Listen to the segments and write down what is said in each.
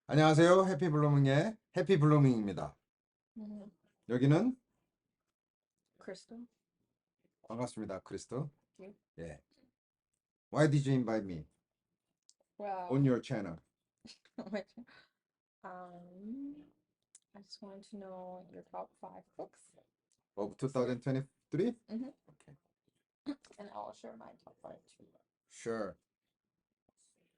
안녕하세요. 해피블루밍의 해피블루밍입니다. Mhm. 여기는 Crystal, 반갑습니다. 크리스토. you. 예. Why did you invite me Well, on your channel? which, I just wanted to know your top five books, Of 2023? hmm Okay. and I'll share my top five too. Sure.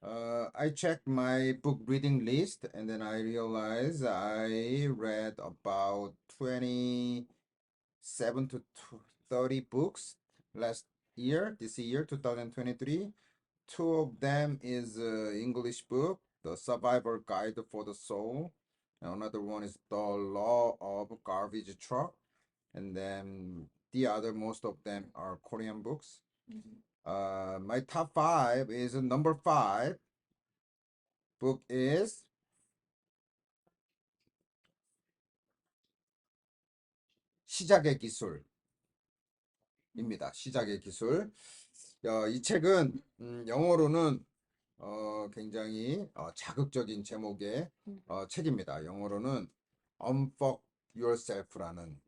I checked my book reading list and then I realized I read about 27 to 30 books last year, this year, 2023. Two of them is English book, The Survivor Guide for the Soul. And another one is The Law of Garbage Truck. And then the other, most of them are Korean books. Mhm. My top five is number five book is 시작의 기술입니다. 시작의 기술. 이 책은 영어로는 굉장히 자극적인 제목의 Mhm. 책입니다. 영어로는 Unfuck Yourself라는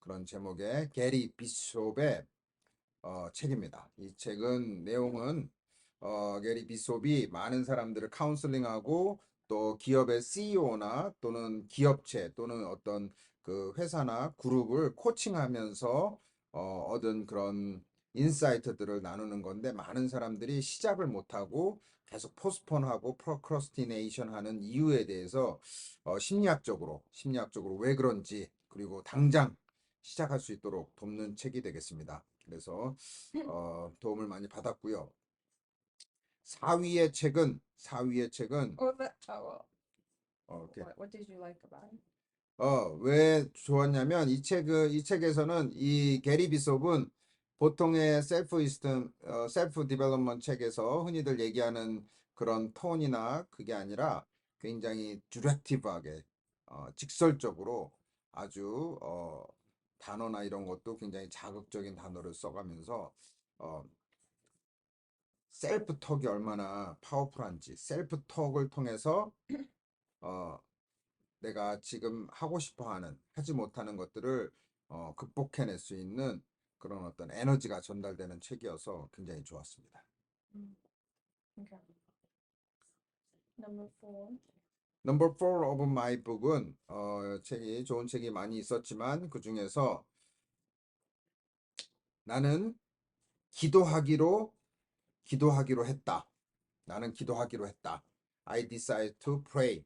그런 제목의 게리 비숍의 책입니다. 이 책은 내용은 게리 비숍이 많은 사람들을 카운슬링하고 또 기업의 CEO나 또는 기업체 또는 어떤 그 회사나 그룹을 코칭하면서 얻은 그런 인사이트들을 나누는 건데 많은 사람들이 시작을 못하고 계속 포스폰하고 프로크러스티네이션 하는 이유에 대해서 심리학적으로 왜 그런지 그리고 당장 시작할 수 있도록 돕는 책이 되겠습니다. 그래서 도움을 많이 받았고요. 4위의 책은 Well, well, 이렇게 what did you like about it? 왜 좋았냐면 이 책에서는 이 게리 비숍은 보통의 셀프 디벨롭먼트 책에서 흔히들 얘기하는 그런 톤이나 그게 아니라 굉장히 디렉티브하게 직설적으로 아주 단어나 이런 것도 굉장히 자극적인 단어를 써가면서 어, 셀프 톡이 얼마나 파워풀한지 셀프 톡을 통해서 어, 내가 지금 하고 싶어 하는, 하지 못하는 것들을 극복해낼 수 있는 그런 어떤 에너지가 전달되는 책이어서 굉장히 좋았습니다. Mm. Okay. Number four. Number four of my book은 좋은 책이 많이 있었지만 그 중에서 나는 기도하기로 기도하기로 했다. 나는 기도하기로 했다. I decide to pray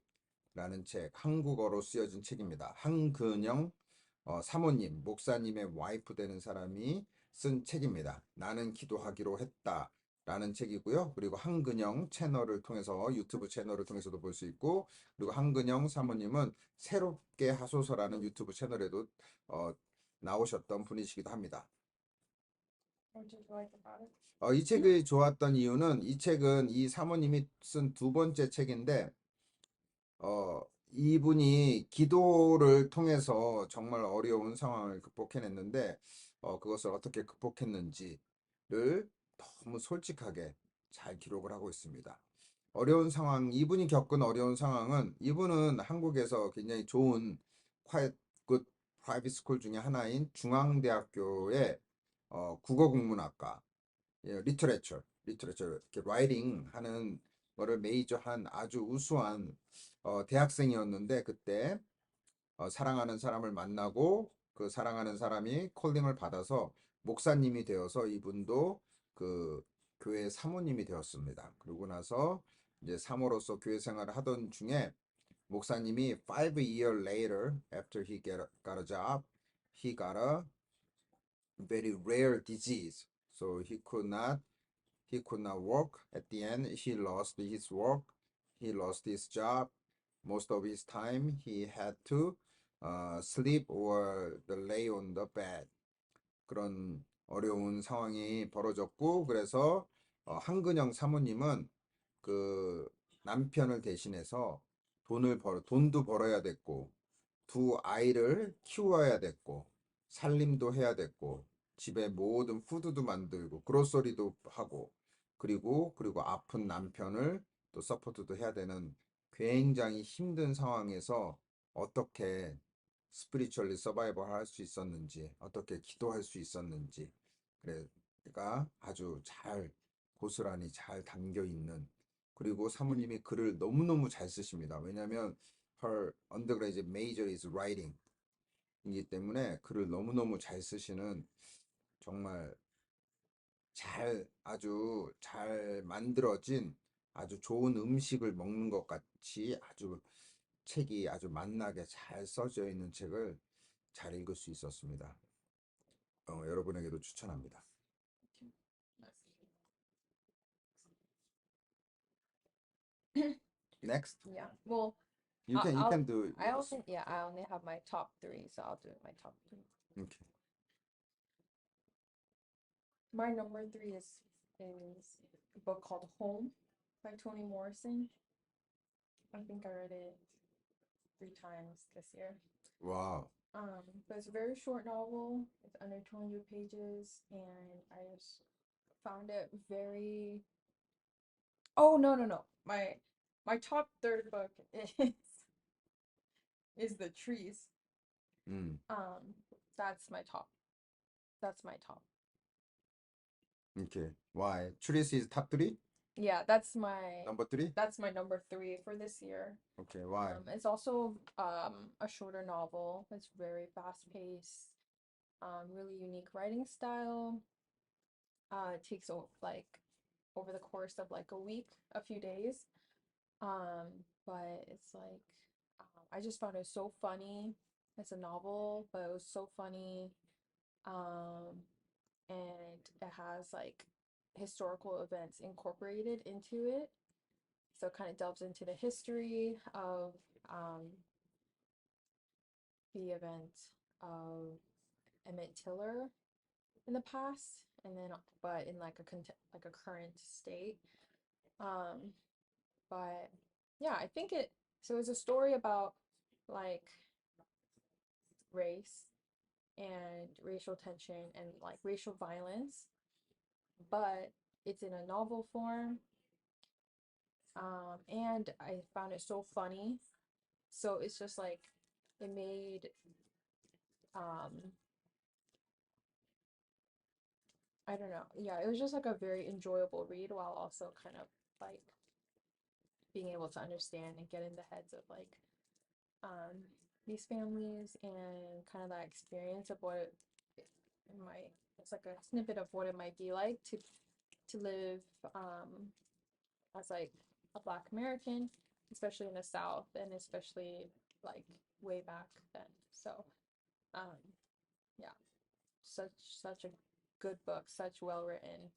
라는 책, 한국어로 쓰여진 책입니다. 한근영 사모님, 목사님의 와이프 되는 사람이 쓴 책입니다. 나는 기도하기로 했다. 라는 책이고요. 그리고 한근영 채널을 통해서 유튜브 채널을 통해서도 볼 수 있고, 그리고 한근영 사모님은 새롭게 하소서라는 유튜브 채널에도 어, 나오셨던 분이시기도 합니다. What did you like about it? 이 책이 좋았던 이유는 이 책은 이 사모님이 쓴 두 번째 책인데 이분이 기도를 통해서 정말 어려운 상황을 극복해냈는데, 그것을 어떻게 극복했는지를 너무 솔직하게 잘 기록을 하고 있습니다. 이분이 겪은 어려운 상황은, 이분은 한국에서 굉장히 좋은 quiet good private school 중에 하나인 중앙대학교의 국어국문학과, 리터레처, 이렇게 라이팅 하는 거를 메이저한 아주 우수한 대학생이었는데 그때 사랑하는 사람을 만나고 그 사랑하는 사람이 콜링을 받아서 목사님이 되어서 이분도 그 교회 사모님이 되었습니다. 그러고 나서 이제 사모로서 교회 생활을 하던 중에 목사님이 5 years later after got a job, he got a very rare disease. So he could not work. At the end, he lost his work. He lost his job. Most of his time, he had to sleep or lay on the bed. 그런 어려운 상황이 벌어졌고, 그래서 한근영 사모님은 그 남편을 대신해서 돈도 벌어야 됐고, 두 아이를 키워야 됐고, 살림도 해야 됐고, 집에 모든 푸드도 만들고, 그로서리도 하고, 그리고 아픈 남편을 또 서포트도 해야 되는 굉장히 힘든 상황에서 어떻게 스피리추얼리 서바이벌 할 수 있었는지, 어떻게 기도할 수 있었는지, 그래가 아주 잘 고스란히 잘 담겨 있는, 그리고 사모님이 글을 너무너무 잘 쓰십니다. 왜냐하면 her undergraduate major is writing 이기 때문에 글을 너무너무 잘 쓰시는 정말 아주 잘 만들어진 아주 좋은 음식을 먹는 것 같이 아주 책이 아주 맛나게 잘 써져 있는 책을 잘 읽을 수 있었습니다. 여러분에게도 추천합니다. Next, Yeah. Well, you I'll can do I yours. only yeah, I only have my top three, so I'll do my top three. Okay. My number three is a book called Home by Toni Morrison. I think I read it 3 times this year. Wow. But it's a very short novel. It's under 200 pages, and I just found it very. Oh no. My top third book is The Trees. 음, Um, that's my top. That's my top. okay. Why? Trees is top three? Yeah, Number three? that's my number three for this year. Okay, why? It's also a shorter novel. It's very fast paced. Really unique writing style. It takes like over the course of like a week, a few days. But it's like I just found it so funny. It's a novel, but it was so funny. Um, and it has like historical events incorporated into it. So it kind of delves into the history of the event of Emmett Till in the past, and then but in like like a current state. Um, but yeah, I think it. So it's a story about like race and racial tension and like racial violence, but it's in a novel form. And I found it so funny. So it's just like it made um I don't know. Yeah, it was just like a very enjoyable read while also kind of like being able to understand and get in the heads of like um these families and kind of that experience of what it might it's like a snippet of what it might be like to live as like a Black American, especially in the South and especially like way back then. So um yeah, such a good book, such well written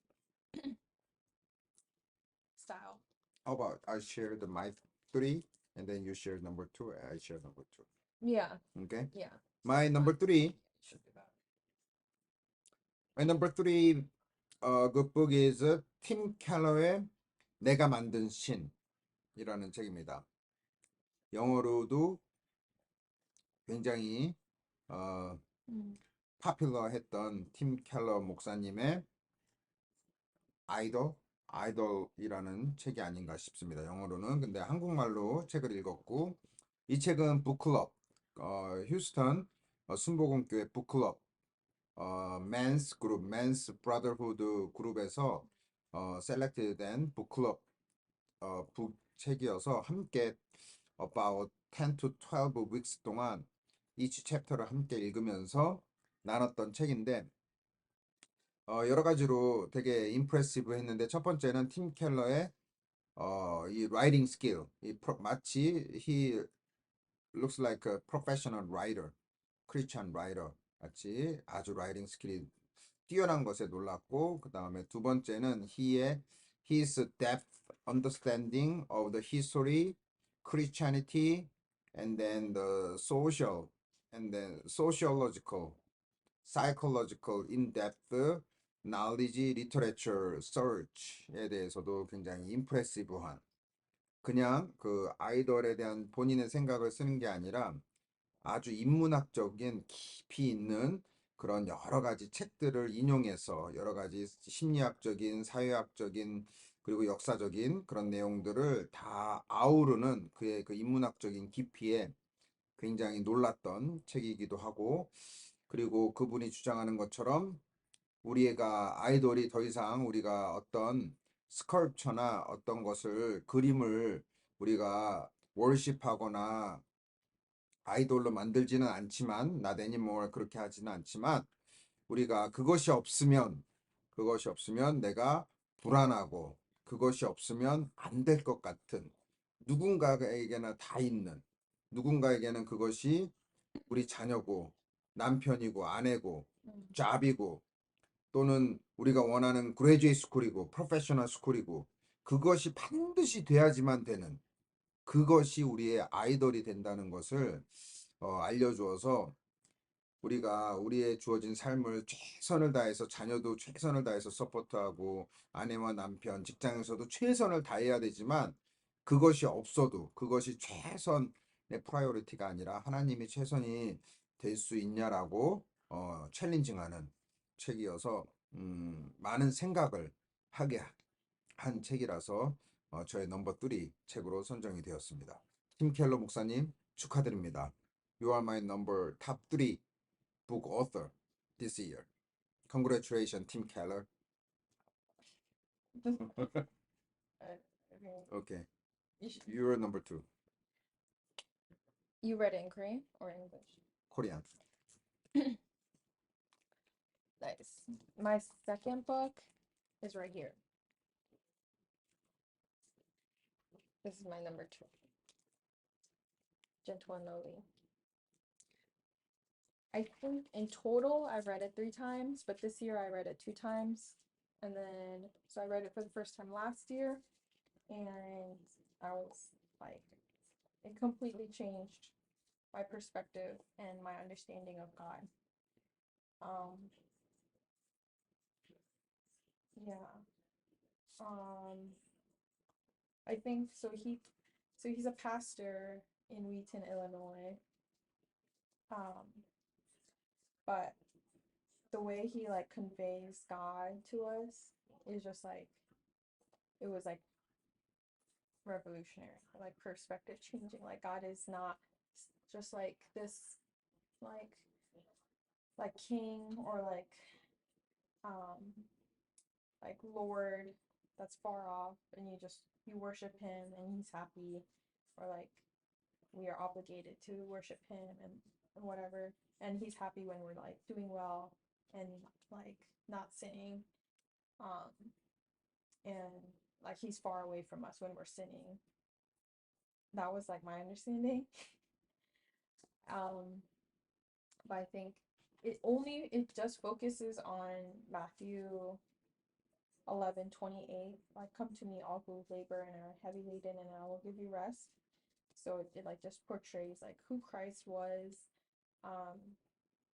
style. How about I share my three and then you share number two and I share number two. Yeah, Okay? yeah. My number three, Should do that. my number three good book is 팀 켈러의 내가 만든 신이라는 책입니다. 영어로도 굉장히 어, Mm. 파퓰러했던 팀 켈러 목사님의 아이돌이라는 책이 아닌가 싶습니다. 영어로는. 근데 한국말로 책을 읽었고 이 책은 북클럽 휴스턴 순복음교회 북클럽 맨스 그룹 맨스 브라더후드 그룹에서 셀렉트된 북클럽 북 책이어서 함께 about 10 to 12 weeks 동안 each chapter를 함께 읽으면서 나눴던 책인데 여러 가지로 되게 임프레시브 했는데 첫 번째는 팀 켈러의 이 라이팅 스킬 마치 he looks like a professional writer, Christian writer 같이 아주 라이팅 스킬이 뛰어난 것에 놀랐고 그 다음에 두 번째는 his depth understanding of the history, Christianity, and then the social, and then sociological, psychological in-depth knowledge, literature, search에 대해서도 굉장히 임프레시브한 그냥 그 아이돌에 대한 본인의 생각을 쓰는 게 아니라 아주 인문학적인 깊이 있는 그런 여러 가지 책들을 인용해서 여러 가지 심리학적인, 사회학적인 그리고 역사적인 그런 내용들을 다 아우르는 그의 그 인문학적인 깊이에 굉장히 놀랐던 책이기도 하고, 그리고 그분이 주장하는 것처럼 우리가 아이돌이 더 이상 우리가 어떤 스컬프처나 어떤 것을 그림을 우리가 월십하거나 아이돌로 만들지는 않지만 not anymore 그렇게 하지는 않지만 우리가 그것이 없으면 내가 불안하고 그것이 없으면 안 될 것 같은 누군가에게나 다 있는 누군가에게는 그것이 우리 자녀고 남편이고 아내고 Mm. 잡이고 또는 우리가 원하는 그레이듀에이트 스쿨이고 프로페셔널 스쿨이고 그것이 반드시 돼야지만 되는 그것이 우리의 아이돌이 된다는 것을 알려주어서 우리가 우리의 주어진 삶을 최선을 다해서 자녀도 최선을 다해서 서포트하고 아내와 남편, 직장에서도 최선을 다해야 되지만 그것이 없어도 그것이 최선의 프라이오리티가 아니라 하나님이 최선이 될 수 있냐라고 챌린징하는 책이어서 많은 생각을 하게 한 책이라서 저의 넘버 3 책으로 선정이 되었습니다. 팀 켈러 목사님 축하드립니다. You are my number top 3 book author this year. Congratulations, Tim Keller. Okay. Okay, You, sh- you're number 2, you read it in Korean or English? Korean. Nice. My second book is right here. This is my number 2, Gentle and Lowly. I think in total I've read it 3 times, but this year I read it 2 times. And then, so I read it for the first time last year, and I was like, it completely changed my perspective and my understanding of God. Um, yeah. I think so he's a pastor in Wheaton, Illinois. Um, but the way he like conveys God to us is just like it was like revolutionary, like perspective changing. Like God is not just like this like king or um like Lord that's far off and you worship him and he's happy, or like we are obligated to worship him and whatever, and he's happy when we're like doing well and like not sinning, um and like he's far away from us when we're sinning. That was like my understanding. um but I think it just focuses on Matthew 11:28, like come to me all who labor and are heavy laden and I will give you rest. So it like just portrays like who Christ was, um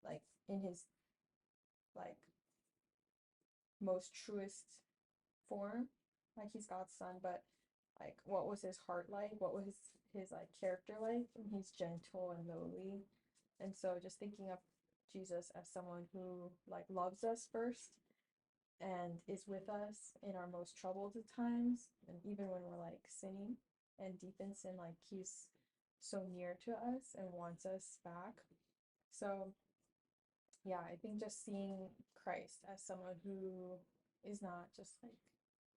like in his like most truest form, like he's God's son, but like what was his heart like, what was his like character like, and he's gentle and lowly. And so just thinking of Jesus as someone who like loves us first and is with us in our most troubled of times, and even when we're like sinning and deep in sin, like he's so near to us and wants us back. So yeah, I think just seeing Christ as someone who is not just like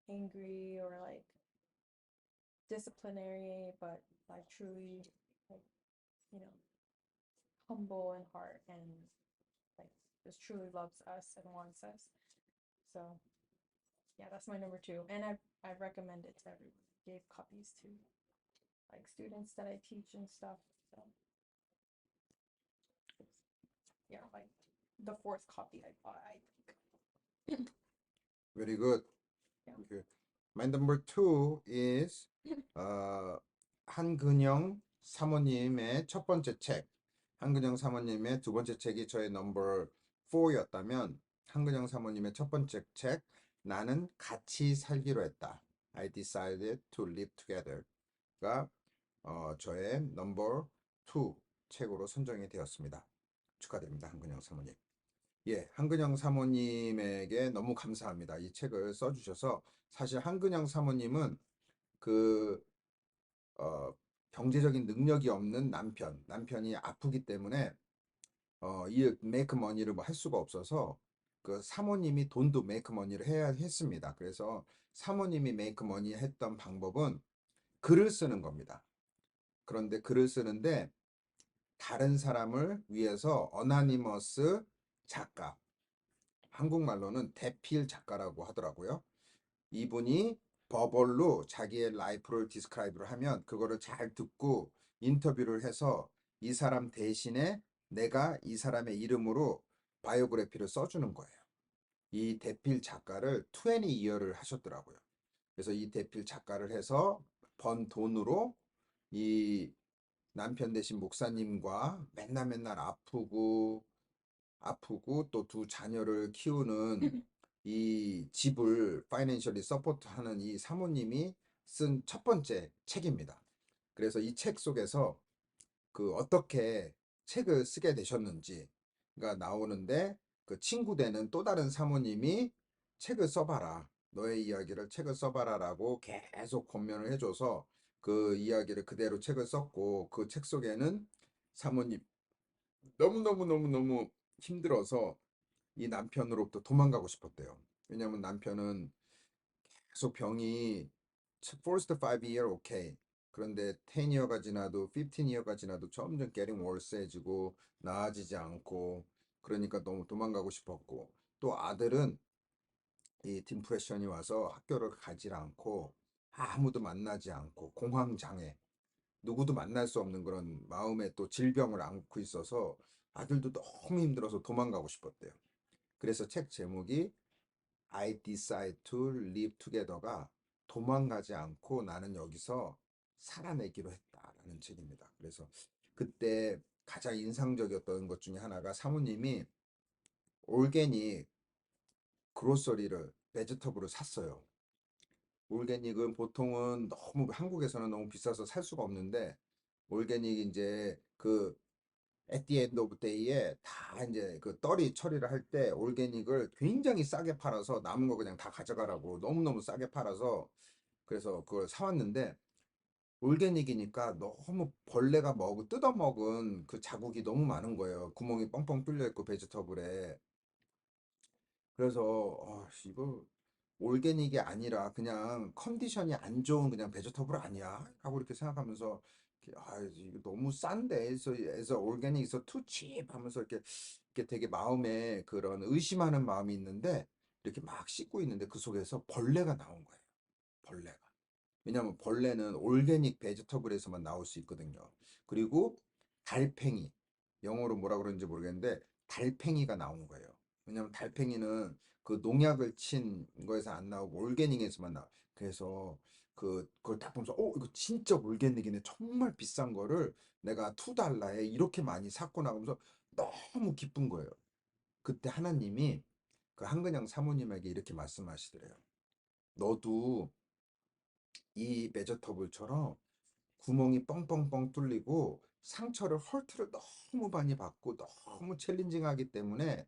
angry or like disciplinary, but like truly like, you know, humble in heart and like just truly loves us and wants us. So yeah, that's my number 2. And I recommend it to everyone. Gave copies to like students that I teach and stuff. So yeah, like the 4th copy I bought, I think. Very good. Yeah. Okay. My number 2 is 한근영 사모님의 첫 번째 책. 한근영 사모님의 두 번째 책이 저의 넘버 4였다면 한근영 사모님의 첫 번째 책 나는 같이 살기로 했다. I decided to live together가 저의 넘버 2 책으로 선정이 되었습니다. 축하드립니다, 한근영 사모님. 예, 한근영 사모님에게 너무 감사합니다. 이 책을 써주셔서 사실 한근영 사모님은 그 어, 경제적인 능력이 없는 남편이 아프기 때문에 이 메이크 머니를 뭐 할 수가 없어서 그 사모님이 돈도 메이크 머니를 해야 했습니다. 그래서 사모님이 메이크 머니 했던 방법은 글을 쓰는 겁니다. 그런데 글을 쓰는데 다른 사람을 위해서 어나니머스 작가, 한국말로는 대필 작가라고 하더라고요. 이분이 버벌로 자기의 라이프를 디스크라이브를 하면 그거를 잘 듣고 인터뷰를 해서 이 사람 대신에 내가 이 사람의 이름으로 바이오그래피를 써주는 거예요. 이 대필 작가를 20year를 하셨더라고요. 그래서 이 대필 작가를 해서 번 돈으로 이 남편 되신 목사님과 맨날 아프고 또 두 자녀를 키우는 이 집을 파이낸셜리 서포트하는 이 사모님이 쓴 첫 번째 책입니다. 그래서 이 책 속에서 그 어떻게 책을 쓰게 되셨는지가 나오는데 그 친구 되는 또 다른 사모님이 책을 써봐라. 너의 이야기를 책을 써봐라라고 계속 권면을 해줘서 그 이야기를 그대로 책을 썼고 그 책 속에는 사모님 너무너무너무너무 힘들어서 이 남편으로부터 도망가고 싶었대요. 왜냐면 남편은 계속 병이 first 5year okay. 그런데 10year가 지나도 15year가 지나도 점점 getting worse해지고 나아지지 않고 그러니까 너무 도망가고 싶었고 또 아들은 이 디프레션이 와서 학교를 가지 않고 아무도 만나지 않고 공황장애 누구도 만날 수 없는 그런 마음의 또 질병을 앓고 있어서 아들도 너무 힘들어서 도망가고 싶었대요. 그래서 책 제목이 I decide to live together가 도망가지 않고 나는 여기서 살아내기로 했다라는 책입니다. 그래서 그때 가장 인상적이었던 것 중에 하나가 사모님이 올게닉 그로서리를 베지터블을 샀어요. 올게닉은 보통은 너무 한국에서는 너무 비싸서 살 수가 없는데 올게닉 이제 그 at the end of day에 다 이제 그 떨이 처리를 할 때 올게닉을 굉장히 싸게 팔아서 남은 거 그냥 다 가져가라고 너무너무 싸게 팔아서 그래서 그걸 사왔는데 올게닉이니까 너무 벌레가 뜯어먹은 그 자국이 너무 많은 거예요. 구멍이 뻥뻥 뚫려 있고 베지터블에. 그래서 이거 올게닉이 아니라 그냥 컨디션이 안 좋은 그냥 베지터블 아니야? 하고 이렇게 생각하면서 이거 너무 싼데 에서 올게닉에서 투 칩 하면서 이렇게 되게 마음에 그런 의심하는 마음이 있는데 이렇게 막 씻고 있는데 그 속에서 벌레가 나온 거예요. 벌레가. 왜냐면 벌레는 올게닉 베지터블에서만 나올 수 있거든요. 그리고 달팽이, 영어로 뭐라 그러는지 모르겠는데 달팽이가 나온 거예요. 왜냐면 달팽이는 그 농약을 친 거에서 안 나오고 올게닉에서만 나와. 그래서 그걸 딱 보면서 이거 진짜 올게닉이네. 정말 비싼 거를 내가 2달러에 이렇게 많이 샀구나 하면서 너무 기쁜 거예요. 그때 하나님이 그 한근영 사모님에게 이렇게 말씀하시더래요. 너도 이 베저터블처럼 구멍이 뻥뻥뻥 뚫리고 상처를 헐트를 너무 많이 받고 너무 챌린징하기 때문에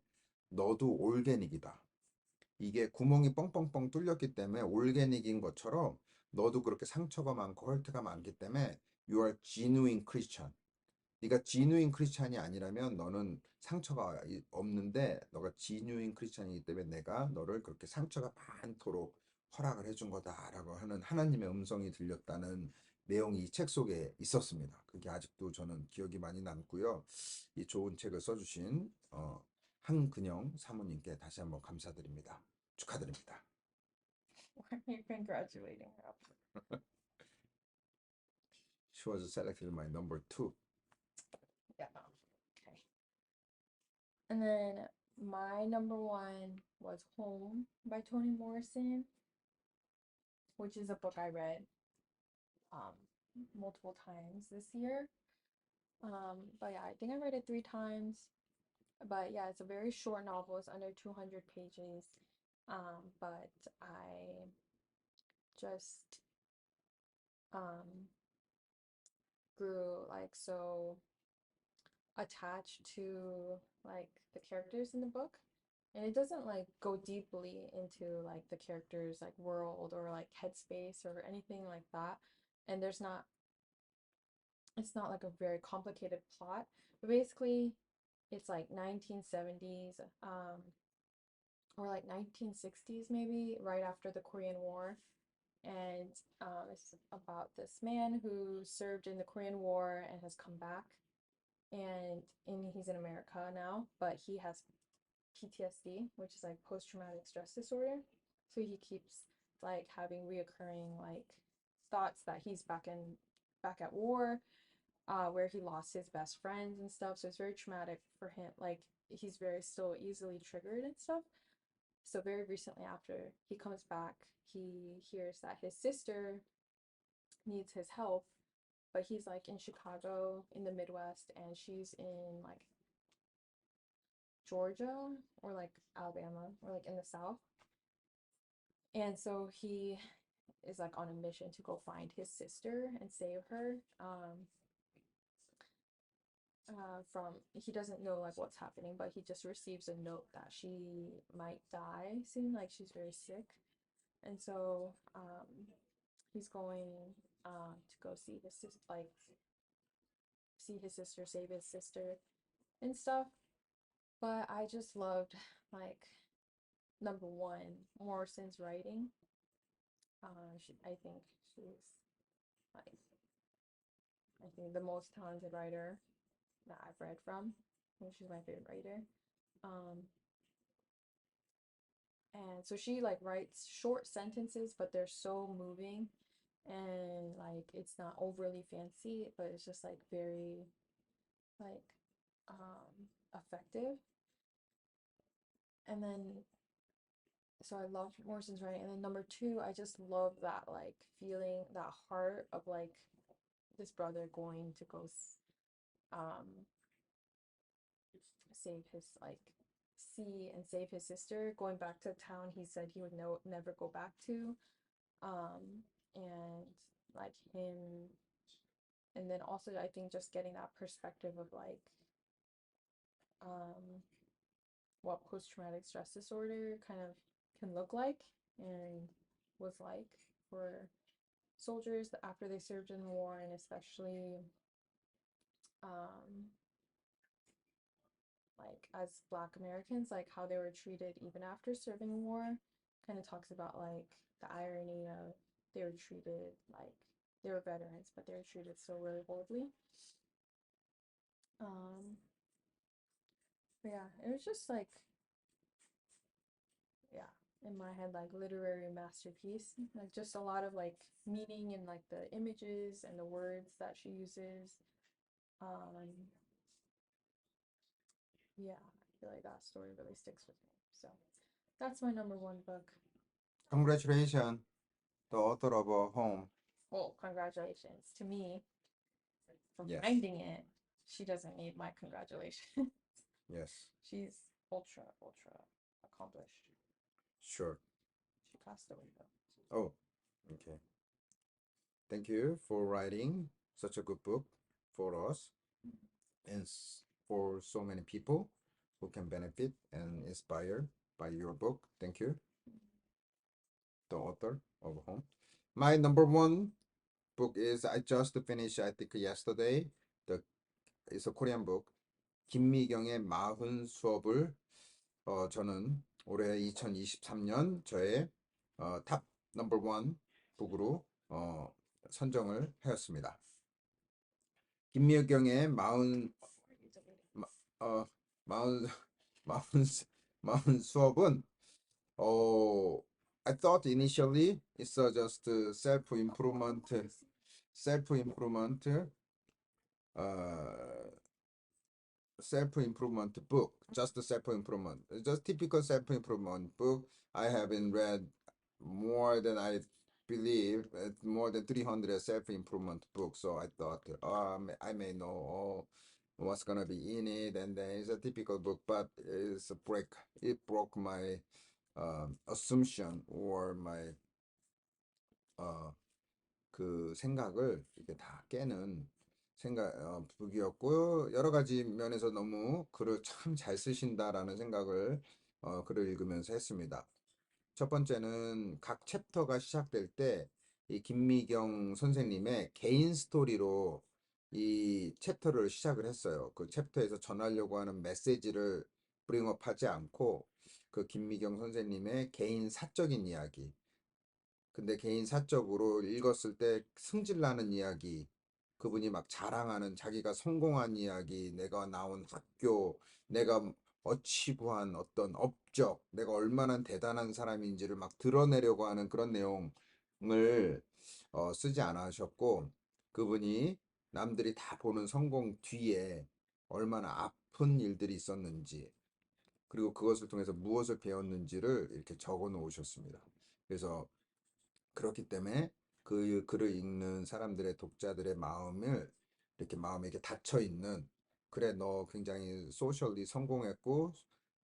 너도 올게닉이다. 이게 구멍이 뻥뻥뻥 뚫렸기 때문에 올게닉인 것처럼 너도 그렇게 상처가 많고 헐트가 많기 때문에 you are genuine Christian. 네가 지누인 크리스찬이 아니라면 너는 상처가 없는데 너가 지누인 크리스찬이기 때문에 내가 너를 그렇게 상처가 많도록 허락을 해준 거다라고 하는 하나님의 음성이 들렸다는 내용이 이 책 속에 있었습니다. 그게 아직도 저는 기억이 많이 남고요. 이 좋은 책을 써주신 한근영 사모님께 다시 한번 감사드립니다. 축하드립니다. Why are you congratulating her? She was selected my number two. Yeah. Okay. And then my number one was Home by Toni Morrison, which is a book I read um multiple times this year. But yeah, I think I read it 3 times. But yeah, it's a very short novel. It's under 200 pages. But I just um grew like so attached to like the characters in the book. And it doesn't like go deeply into like the characters like world or like headspace or anything like that. And it's not like a very complicated plot. But basically it's like 1970s or like 1960s maybe, right after the Korean War. And it's about this man who served in the Korean War and has come back and he's in America now, but he has PTSD, which is like post-traumatic stress disorder. So he keeps like having reoccurring like thoughts that he's back at war, where he lost his best friends and stuff. So it's very traumatic for him. Like he's very still easily triggered and stuff. So very recently after he comes back, he hears that his sister needs his help, but he's like in Chicago in the Midwest and she's in like Georgia or like Alabama or like in the South. And so he is like on a mission to go find his sister and save her. From he doesn't know like what's happening, but he just receives a note that she might die soon, like she's very sick. And so he's going to go see his sister, like see his sister, save his sister and stuff. But I just loved like number one, Morrison's writing. I think she's like I think the most talented writer that I've read from. I think she's my favorite writer. Um, and so she like writes short sentences, but they're so moving and like it's not overly fancy, but it's just like very like effective. And then so I loved Morrison's writing. And then number two, I just love that like feeling, that heart of like this brother going to go um save his like see and save his sister, going back to a town he said he would never go back to. And like him, and then also I think just getting that perspective of like um what post-traumatic stress disorder kind of can look like and was like for soldiers after they served in the war, and especially um like as Black Americans, like how they were treated even after serving in war. Kind of talks about like the irony of they were treated like they were veterans, but they were treated so really horribly. Um, but yeah, it was just like yeah, in my head like literary masterpiece. Like just a lot of like meaning in like the images and the words that she uses. Um, yeah, I feel like that story really sticks with me. So that's my number one book. Congratulations, the author of Home. Well, congratulations to me for Yes, finding it. She doesn't need my congratulations. yes, She's ultra accomplished. sure. She passed away though. Oh, okay. Thank you for writing such a good book for us and for so many people who can benefit and inspire by your book. Thank you, the author of Home. My number one book is I just finished, I think yesterday. The It's a Korean book. 김미경의 마흔 수업을 저는 올해 2023년 저의 탑 넘버 원 북으로 선정을 하였습니다. 김미경의 마, 어, 마흔 마흔 마흔 수업은 어 I thought initially it's just self-improvement uh self-improvement book, just self-improvement. It's just typical self-improvement book. I haven't read more than I believe, more than 300 self-improvement books. So I thought, I may know what's gonna be in it, and then it's a typical book, but it broke my assumption or my 그 생각을 이렇게 다 깨는 북이었고, 여러 가지 면에서 너무 글을 참 잘 쓰신다라는 생각을 글을 읽으면서 했습니다. 첫 번째는 각 챕터가 시작될 때 이 김미경 선생님의 개인 스토리로 이 챕터를 시작을 했어요. 그 챕터에서 전하려고 하는 메시지를 브링업하지 않고 그 김미경 선생님의 개인 사적인 이야기, 근데 개인 사적으로 읽었을 때 승질나는 이야기, 그분이 막 자랑하는 자기가 성공한 이야기, 내가 나온 학교, 내가 어치브한 어떤 업적, 내가 얼마나 대단한 사람인지를 막 드러내려고 하는 그런 내용을 쓰지 않으셨고, 그분이 남들이 다 보는 성공 뒤에 얼마나 아픈 일들이 있었는지, 그리고 그것을 통해서 무엇을 배웠는지를 이렇게 적어 놓으셨습니다. 그래서 그렇기 때문에 그 글을 읽는 사람들의 독자들의 마음을 이렇게 마음에 이렇게 닫혀 있는, 그래 너 굉장히 소셜리 성공했고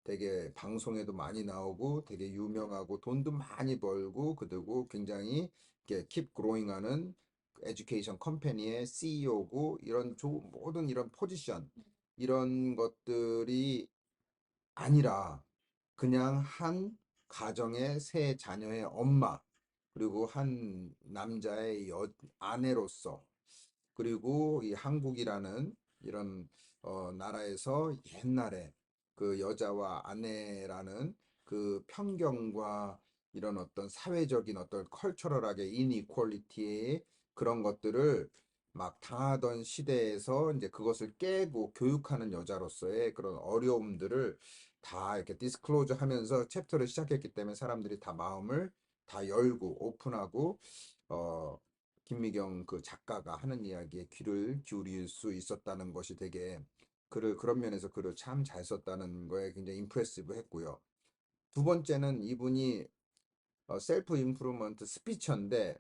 되게 방송에도 많이 나오고 되게 유명하고 돈도 많이 벌고 그리고 굉장히 이렇게 keep growing 하는 에듀케이션 컴퍼니의 CEO고 이런 모든 이런 포지션, 이런 것들이 아니라 그냥 한 가정의 세 자녀의 엄마, 그리고 한 남자의 아내로서, 그리고 이 한국이라는 이런 나라에서 옛날에 그 여자와 아내라는 그 편견과 이런 어떤 사회적인 어떤 컬처럴하게 이니퀄리티의 그런 것들을 막 당하던 시대에서 이제 그것을 깨고 교육하는 여자로서의 그런 어려움들을 다 이렇게 디스클로저 하면서 챕터를 시작했기 때문에 사람들이 다 마음을 다 열고 오픈하고 어 김미경 그 작가가 하는 이야기에 귀를 기울일 수 있었다는 것이 되게 글을 그런 면에서 글을 참 잘 썼다는 거에 굉장히 임프레시브 했고요. 두 번째는 이분이 셀프 임프루먼트 스피처인데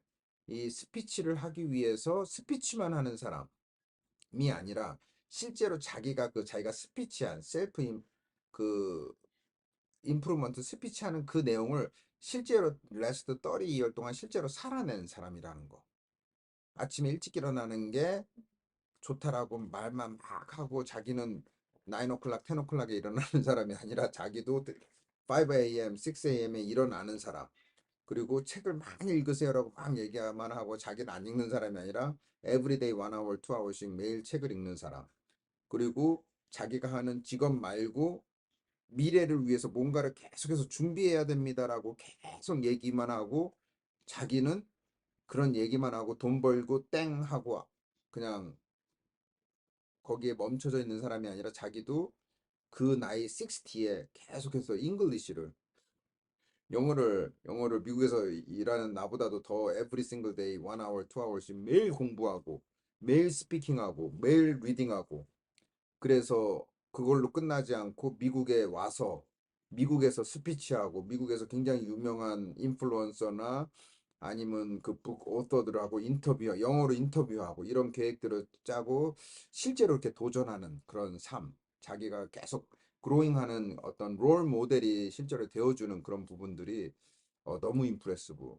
이 스피치를 하기 위해서 스피치만 하는 사람이 아니라 실제로 자기가 스피치한 그 임프루먼트 스피치하는 그 내용을 실제로 레스트 30일 동안 실제로 살아낸 사람이라는 거. 아침에 일찍 일어나는 게 좋다라고 말만 막 하고 자기는 9 o'clock, 10 o'clock에 일어나는 사람이 아니라 자기도 5 a.m., 6 a.m에 일어나는 사람. 그리고 책을 많이 읽으세요라고 막 얘기만 하고 자기는 안 읽는 사람이 아니라 everyday 1 hour, 2 hour씩 매일 책을 읽는 사람. 그리고 자기가 하는 직업 말고 미래를 위해서 뭔가를 계속해서 준비해야 됩니다라고 계속 얘기만 하고 자기는 그런 얘기만 하고 돈 벌고 땡 하고 그냥 거기에 멈춰져 있는 사람이 아니라 자기도 그 나이 60에 계속해서 잉글리시를 영어를 미국에서 일하는 나보다도 더 every single day 1 hour, 2 hour씩 매일 공부하고 매일 스피킹하고 매일 리딩하고, 그래서 그걸로 끝나지 않고 미국에 와서 미국에서 스피치하고 미국에서 굉장히 유명한 인플루언서나 아니면 그 북 오더들하고 영어로 인터뷰하고 이런 계획들을 짜고 실제로 이렇게 도전하는 그런 삶, 자기가 계속 그로잉하는 어떤 롤 모델이 실제로 되어주는 그런 부분들이 너무 임프레시브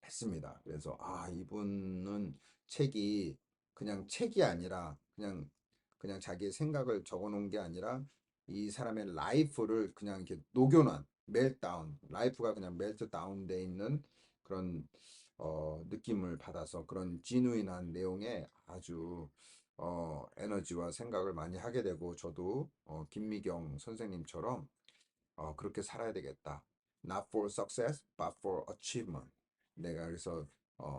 했습니다. 그래서 이분은 책이 그냥 책이 아니라 그냥 자기의 생각을 적어 놓은 게 아니라 이 사람의 라이프를 그냥 이렇게 녹여놓은 멜다운 라이프가 그냥 멜트 다운돼 있는 그런 느낌을 받아서 그런 지누인한 내용에 아주 에너지와 생각을 많이 하게 되고, 저도 김미경 선생님처럼 그렇게 살아야 되겠다. Not for success, but for achievement. 내가 그래서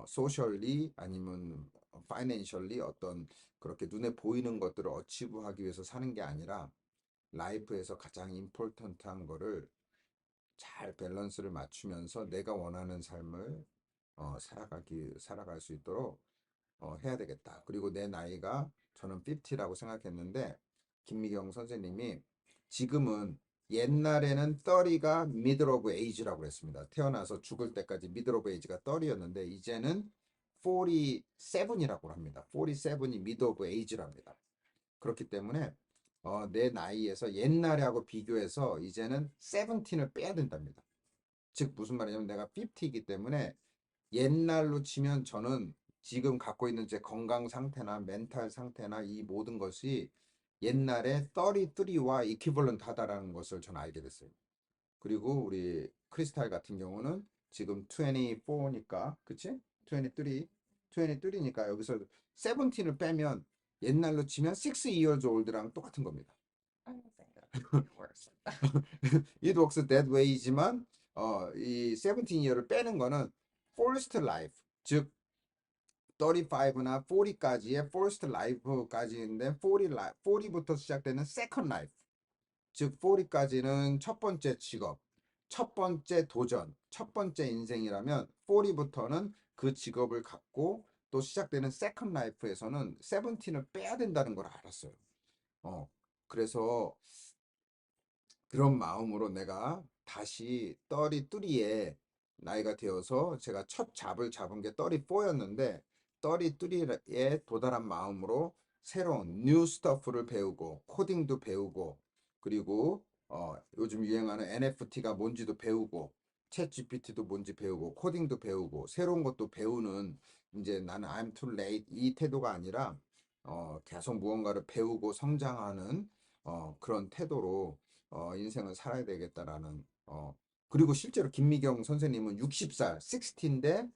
socially 아니면 financially 어떤 그렇게 눈에 보이는 것들을 어치브하기 위해서 사는 게 아니라 라이프에서 가장 임포턴트한 거를 잘 밸런스를 맞추면서 내가 원하는 삶을 살아갈 수 있도록 해야 되겠다. 그리고 내 나이가 저는 50라고 생각했는데 김미경 선생님이 지금은 옛날에는 30가 middle of age라고 했습니다. 태어나서 죽을 때까지 middle of age가 30였는데 이제는 47이라고 합니다. 47이 middle of age랍니다. 그렇기 때문에 내 나이에서 옛날하고 비교해서 이제는 17을 빼야 된답니다. 즉 무슨 말이냐면 내가 50이기 때문에 옛날로 치면 저는 지금 갖고 있는 제 건강 상태나 멘탈 상태나 이 모든 것이 옛날에 33와 이퀴벌런트 하다라는 것을 저는 알게 됐어요. 그리고 우리 크리스탈 같은 경우는 지금 24니까, 그치? 23, 23니까 여기서 17을 빼면 옛날로 치면 6 years old랑 똑같은 겁니다. I don't think that it works like that. It works that way이지만 이 17year를 빼는 거는 forced life, 즉 35나 40까지의 first life까지인데 40부터 시작되는 second life, 즉 40까지는 첫 번째 직업, 첫 번째 도전, 첫 번째 인생이라면 40부터는 그 직업을 갖고 또 시작되는 second life에서는 17을 빼야 된다는 걸 알았어요. 그래서 그런 마음으로 내가 다시 33에 나이가 되어서 제가 첫 잡을 잡은 게 34였는데 33에 도달한 마음으로 새로운 뉴 스터프를 배우고 코딩도 배우고 그리고 요즘 유행하는 NFT가 뭔지도 배우고 챗 GPT도 뭔지 배우고 코딩도 배우고 새로운 것도 배우는 이제 나는 I'm too late 이 태도가 아니라 계속 무언가를 배우고 성장하는 그런 태도로 인생을 살아야 되겠다라는 그리고 실제로 김미경 선생님은 60살 60인데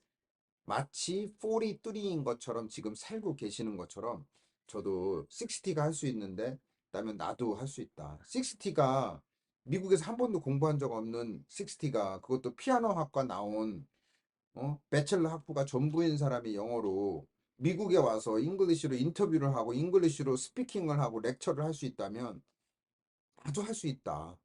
마치 43인 것처럼 지금 살고 계시는 것처럼 저도 60가 할 수 있는데 그다음에 나도 할 수 있다. 60가 미국에서 한 번도 공부한 적 없는 60가 그것도 피아노 학과 나온 배첼러 학부가 전부인 사람이 영어로 미국에 와서 잉글리시로 인터뷰를 하고 잉글리시로 스피킹을 하고 렉처를 할 수 있다면 나도 할 수 있다.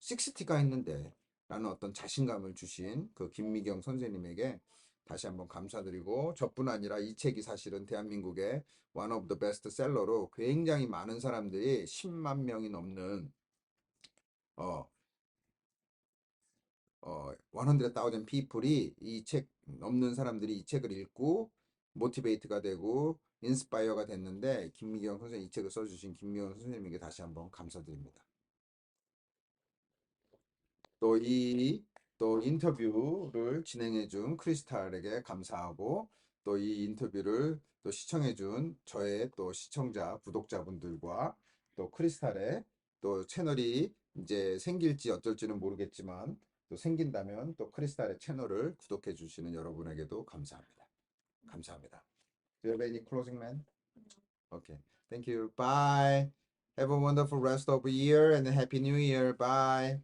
60가 있는데 라는 어떤 자신감을 주신 그 김미경 선생님에게 다시 한번 감사드리고 저뿐 아니라 이 책이 사실은 대한민국의 one of the best 셀러로 굉장히 많은 사람들이 10만 명이 넘는 어, 100,000 people이 이 책 넘는 사람들이 이 책을 읽고 모티베이트가 되고 인스파이어가 됐는데 김미경 선생님 이 책을 써주신 김미경 선생님에게 다시 한번 감사드립니다. 또 인터뷰를 진행해준 크리스탈에게 감사하고 또 이 인터뷰를 또 시청해준 저의 또 시청자, 구독자분들과 또 크리스탈의 또 채널이 이제 생길지 어쩔지는 모르겠지만 또 생긴다면 또 크리스탈의 채널을 구독해 주시는 여러분에게도 감사합니다. 감사합니다. Do you have any closing, man? Okay. Thank you. Bye. Have a wonderful rest of the year and a happy new year. Bye.